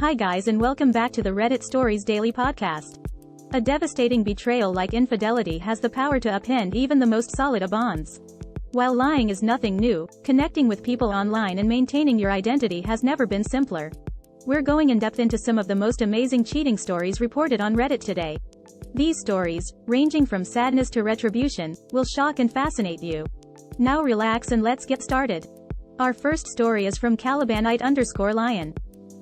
Hi guys and welcome back to the Reddit Stories Daily Podcast. A devastating betrayal like infidelity has the power to upend even the most solid of bonds. While lying is nothing new, connecting with people online and maintaining your identity has never been simpler. We're going in depth into some of the most amazing cheating stories reported on Reddit today. These stories, ranging from sadness to retribution, will shock and fascinate you. Now relax and let's get started. Our first story is from Calibanite_Lion.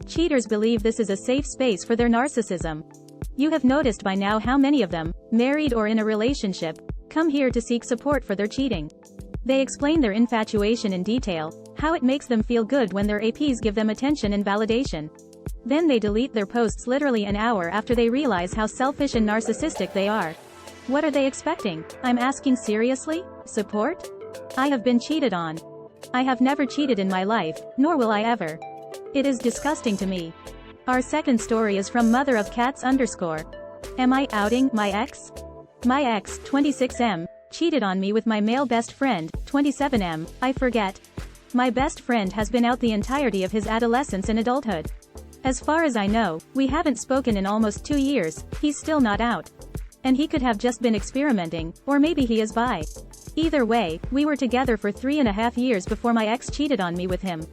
Cheaters believe this is a safe space for their narcissism. You have noticed by now how many of them, married or in a relationship, come here to seek support for their cheating. They explain their infatuation in detail, how it makes them feel good when their APs give them attention and validation. Then they delete their posts literally an hour after they realize how selfish and narcissistic they are. What are they expecting? I'm asking seriously? Support? I have been cheated on. I have never cheated in my life, nor will I ever. It is disgusting to me. Our second story is from Mother of Cats_. Am I outing my ex? My ex, 26M, cheated on me with my male best friend, 27M, I forget. My best friend has been out the entirety of his adolescence and adulthood. As far as I know, we haven't spoken in almost 2 years, he's still not out. And he could have just been experimenting, or maybe he is bi. Either way, we were together for 3.5 years before my ex cheated on me with him.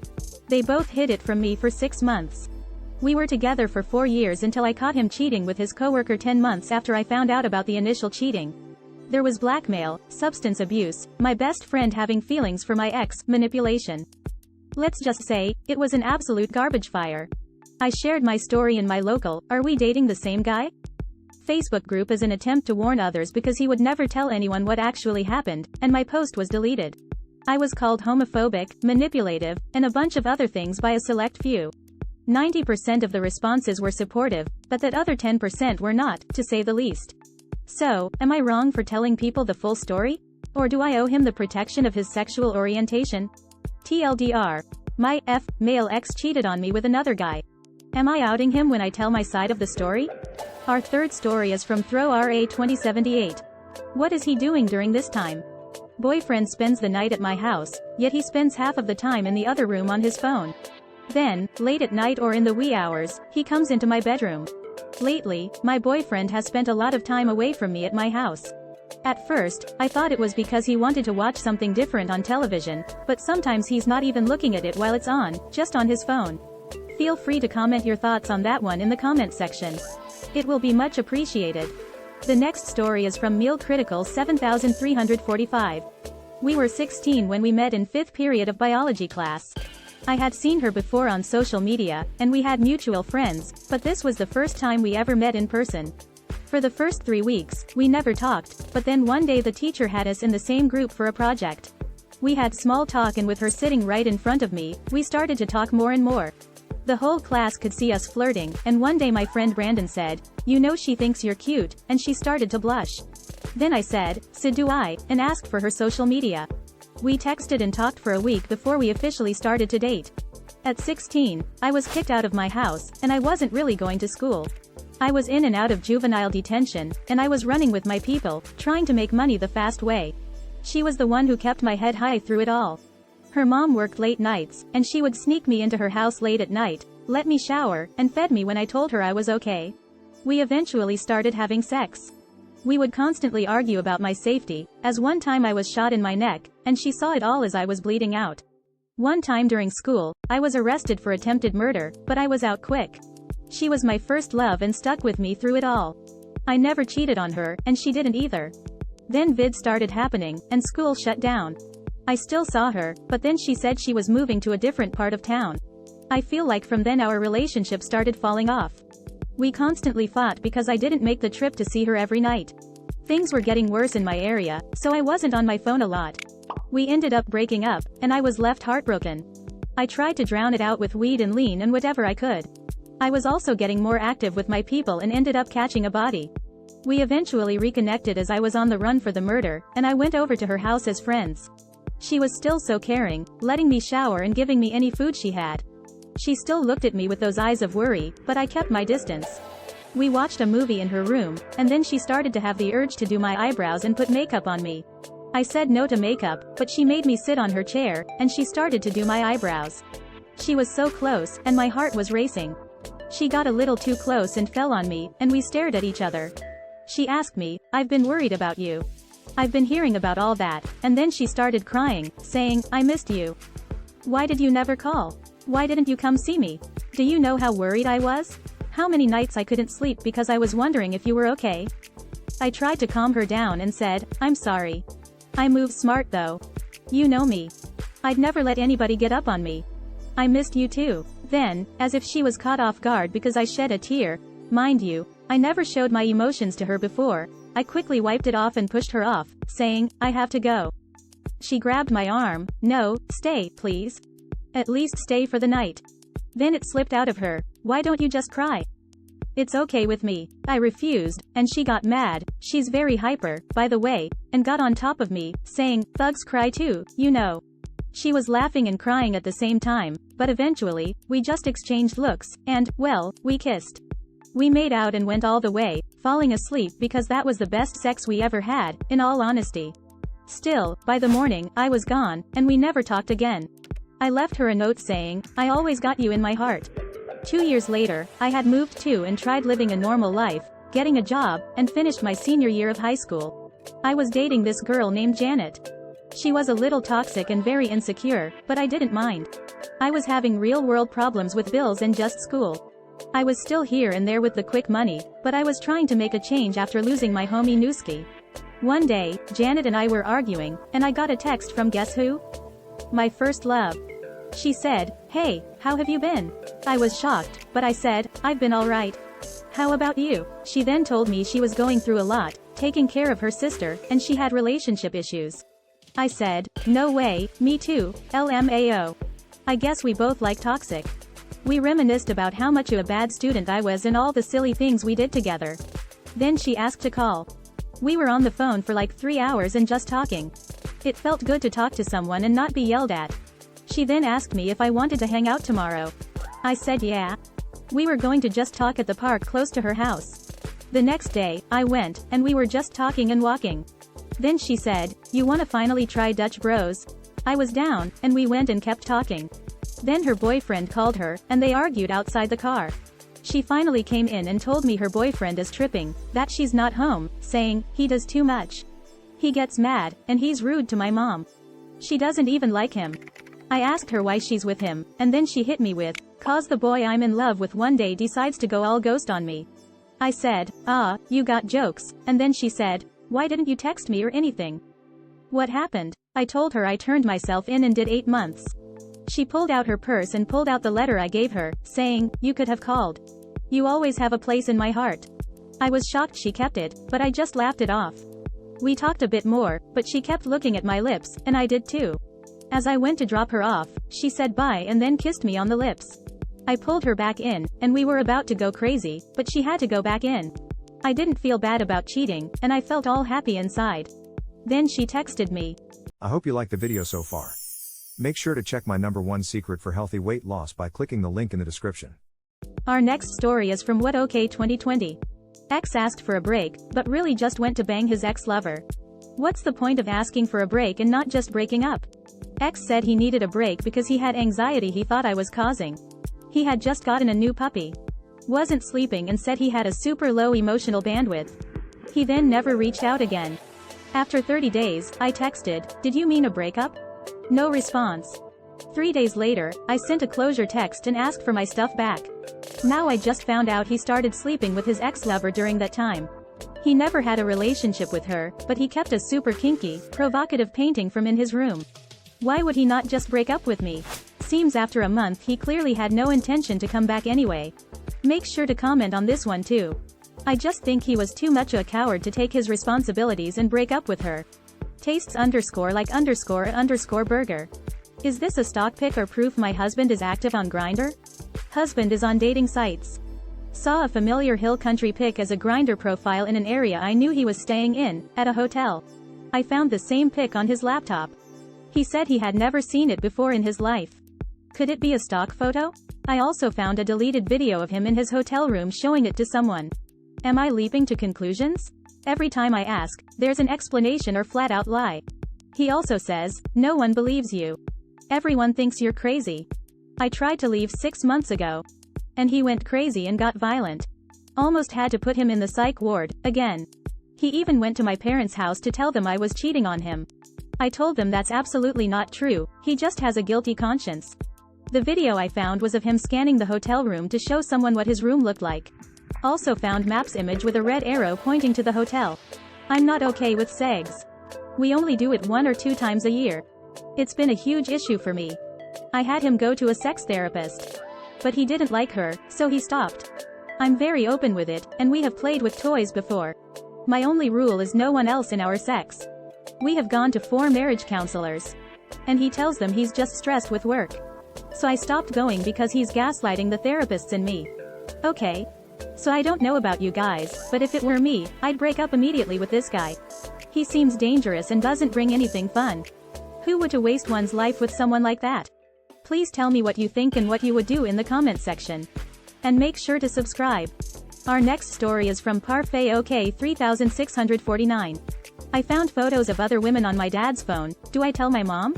They both hid it from me for 6 months. We were together for 4 years until I caught him cheating with his coworker 10 months after I found out about the initial cheating. There was blackmail, substance abuse, my best friend having feelings for my ex, manipulation. Let's just say, it was an absolute garbage fire. I shared my story in my local "Are we dating the same guy?" Facebook group as an attempt to warn others because he would never tell anyone what actually happened, and my post was deleted. I was called homophobic, manipulative, and a bunch of other things by a select few. 90% of the responses were supportive, but that other 10% were not, to say the least. So, am I wrong for telling people the full story? Or do I owe him the protection of his sexual orientation? TLDR. My male ex cheated on me with another guy. Am I outing him when I tell my side of the story? Our third story is from ThrowRA2078. What is he doing during this time? Boyfriend spends the night at my house, yet he spends half of the time in the other room on his phone. Then, late at night or in the wee hours, he comes into my bedroom. Lately, my boyfriend has spent a lot of time away from me at my house. At first, I thought it was because he wanted to watch something different on television, but sometimes he's not even looking at it while it's on, just on his phone. Feel free to comment your thoughts on that one in the comment section. It will be much appreciated. The next story is from Meal Critical 7345. We were 16 when we met in 5th period of biology class. I had seen her before on social media, and we had mutual friends, but this was the first time we ever met in person. For the first 3 weeks, we never talked, but then one day the teacher had us in the same group for a project. We had small talk and with her sitting right in front of me, we started to talk more and more. The whole class could see us flirting, and one day my friend Brandon said, "You know she thinks you're cute," and she started to blush. Then I said, "So do I," and asked for her social media. We texted and talked for a week before we officially started to date. At 16, I was kicked out of my house, and I wasn't really going to school. I was in and out of juvenile detention, and I was running with my people, trying to make money the fast way. She was the one who kept my head high through it all. Her mom worked late nights, and she would sneak me into her house late at night, let me shower, and fed me when I told her I was okay. We eventually started having sex. We would constantly argue about my safety, as one time I was shot in my neck, and she saw it all as I was bleeding out. One time during school, I was arrested for attempted murder, but I was out quick. She was my first love and stuck with me through it all. I never cheated on her, and she didn't either. Then vid started happening, and school shut down. I still saw her, but then she said she was moving to a different part of town. I feel like from then our relationship started falling off. We constantly fought because I didn't make the trip to see her every night. Things were getting worse in my area, so I wasn't on my phone a lot. We ended up breaking up, and I was left heartbroken. I tried to drown it out with weed and lean and whatever I could. I was also getting more active with my people and ended up catching a body. We eventually reconnected as I was on the run for the murder, and I went over to her house as friends. She was still so caring, letting me shower and giving me any food she had. She still looked at me with those eyes of worry, but I kept my distance. We watched a movie in her room, and then she started to have the urge to do my eyebrows and put makeup on me. I said no to makeup, but she made me sit on her chair, and she started to do my eyebrows. She was so close, and my heart was racing. She got a little too close and fell on me, and we stared at each other. She asked me, "I've been worried about you. I've been hearing about all that," and then she started crying, saying, "I missed you. Why did you never call? Why didn't you come see me? Do you know how worried I was? How many nights I couldn't sleep because I was wondering if you were okay?" I tried to calm her down and said, "I'm sorry. I move smart though. You know me. I'd never let anybody get up on me. I missed you too." Then, as if she was caught off guard because I shed a tear, mind you, I never showed my emotions to her before, I quickly wiped it off and pushed her off, saying, "I have to go." She grabbed my arm. "No, stay, please. At least stay for the night." Then it slipped out of her, "Why don't you just cry?" "It's okay with me." I refused, and she got mad. She's very hyper, by the way, and got on top of me, saying, "Thugs cry too, you know." She was laughing and crying at the same time, but eventually, we just exchanged looks, and, well, we kissed. We made out and went all the way, falling asleep because that was the best sex we ever had, in all honesty. Still, by the morning, I was gone, and we never talked again. I left her a note saying, "I always got you in my heart." 2 years later, I had moved to and tried living a normal life, getting a job, and finished my senior year of high school. I was dating this girl named Janet. She was a little toxic and very insecure, but I didn't mind. I was having real-world problems with bills and just school. I was still here and there with the quick money, but I was trying to make a change after losing my homie Newski. One day, Janet and I were arguing, and I got a text from guess who? My first love. She said, "Hey, how have you been?" I was shocked, but I said, "I've been alright. How about you?" She then told me she was going through a lot, taking care of her sister, and she had relationship issues. I said, "No way, me too, LMAO. I guess we both like toxic." We reminisced about how much of a bad student I was and all the silly things we did together. Then she asked to call. We were on the phone for like 3 hours and just talking. It felt good to talk to someone and not be yelled at. She then asked me if I wanted to hang out tomorrow. I said yeah. We were going to just talk at the park close to her house. The next day, I went, and we were just talking and walking. Then she said, "You wanna finally try Dutch Bros?" I was down, and we went and kept talking. Then her boyfriend called her, and they argued outside the car. She finally came in and told me her boyfriend is tripping, that she's not home, saying, "He does too much. He gets mad, and he's rude to my mom. She doesn't even like him." I asked her why she's with him, and then she hit me with, "'Cause the boy I'm in love with one day decides to go all ghost on me." I said, "Ah, you got jokes," and then she said, "Why didn't you text me or anything?" What happened? I told her I turned myself in and did 8 months. She pulled out her purse and pulled out the letter I gave her, saying, "You could have called. You always have a place in my heart." I was shocked she kept it, but I just laughed it off. We talked a bit more, but she kept looking at my lips, and I did too. As I went to drop her off, she said bye and then kissed me on the lips. I pulled her back in, and we were about to go crazy, but she had to go back in. I didn't feel bad about cheating, and I felt all happy inside. Then she texted me. I hope you liked the video so far. Make sure to check my #1 secret for healthy weight loss by clicking the link in the description. Our next story is from What OK 2020. Ex asked for a break, but really just went to bang his ex-lover. What's the point of asking for a break and not just breaking up? Ex said he needed a break because he had anxiety he thought I was causing. He had just gotten a new puppy. Wasn't sleeping and said he had a super low emotional bandwidth. He then never reached out again. After 30 days, I texted, "Did you mean a breakup?" No response. 3 days later, I sent a closure text and asked for my stuff back. Now I just found out he started sleeping with his ex-lover during that time. He never had a relationship with her, but he kept a super kinky, provocative painting from in his room. Why would he not just break up with me? Seems after a month he clearly had no intention to come back anyway. Make sure to comment on this one too. I just think he was too much of a coward to take his responsibilities and break up with her. Tastes _like_a_ burger. Is this a stock pic or proof my husband is active on Grindr? Husband is on dating sites. Saw a familiar hill country pic as a Grindr profile in an area I knew he was staying in, at a hotel. I found the same pic on his laptop. He said he had never seen it before in his life. Could it be a stock photo? I also found a deleted video of him in his hotel room showing it to someone. Am I leaping to conclusions? Every time I ask, there's an explanation or flat-out lie. He also says, "No one believes you. Everyone thinks you're crazy." I tried to leave 6 months ago. And he went crazy and got violent. Almost had to put him in the psych ward, again. He even went to my parents' house to tell them I was cheating on him. I told them that's absolutely not true, he just has a guilty conscience. The video I found was of him scanning the hotel room to show someone what his room looked like. Also found maps image with a red arrow pointing to the hotel. I'm not okay with sex. We only do it 1 or 2 times a year. It's been a huge issue for me. I had him go to a sex therapist. But he didn't like her, so he stopped. I'm very open with it, and we have played with toys before. My only rule is no one else in our sex. We have gone to 4 marriage counselors. And he tells them he's just stressed with work. So I stopped going because he's gaslighting the therapists and me. Okay. So I don't know about you guys, but if it were me, I'd break up immediately with this guy. He seems dangerous and doesn't bring anything fun. Who would to waste one's life with someone like that? Please tell me what you think and what you would do in the comment section. And make sure to subscribe. Our next story is from Parfait OK 3649. I found photos of other women on my dad's phone. Do I tell my mom?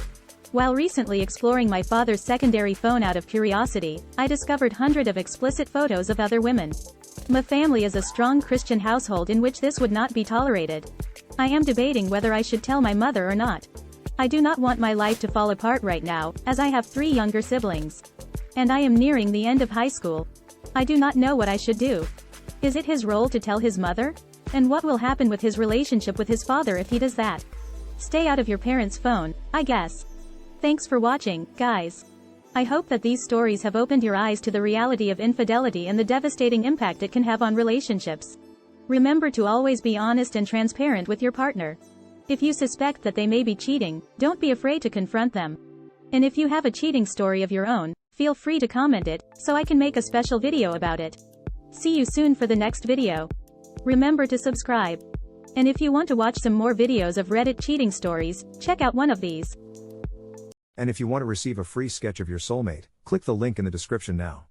While recently exploring my father's secondary phone out of curiosity, I discovered hundreds of explicit photos of other women. My family is a strong Christian household in which this would not be tolerated. I am debating whether I should tell my mother or not. I do not want my life to fall apart right now, as I have 3 younger siblings. And I am nearing the end of high school. I do not know what I should do. Is it his role to tell his mother? And what will happen with his relationship with his father if he does that? Stay out of your parents' phone, I guess. Thanks for watching, guys. I hope that these stories have opened your eyes to the reality of infidelity and the devastating impact it can have on relationships. Remember to always be honest and transparent with your partner. If you suspect that they may be cheating, don't be afraid to confront them. And if you have a cheating story of your own, feel free to comment it, so I can make a special video about it. See you soon for the next video. Remember to subscribe. And if you want to watch some more videos of Reddit cheating stories, check out one of these. And if you want to receive a free sketch of your soulmate, click the link in the description now.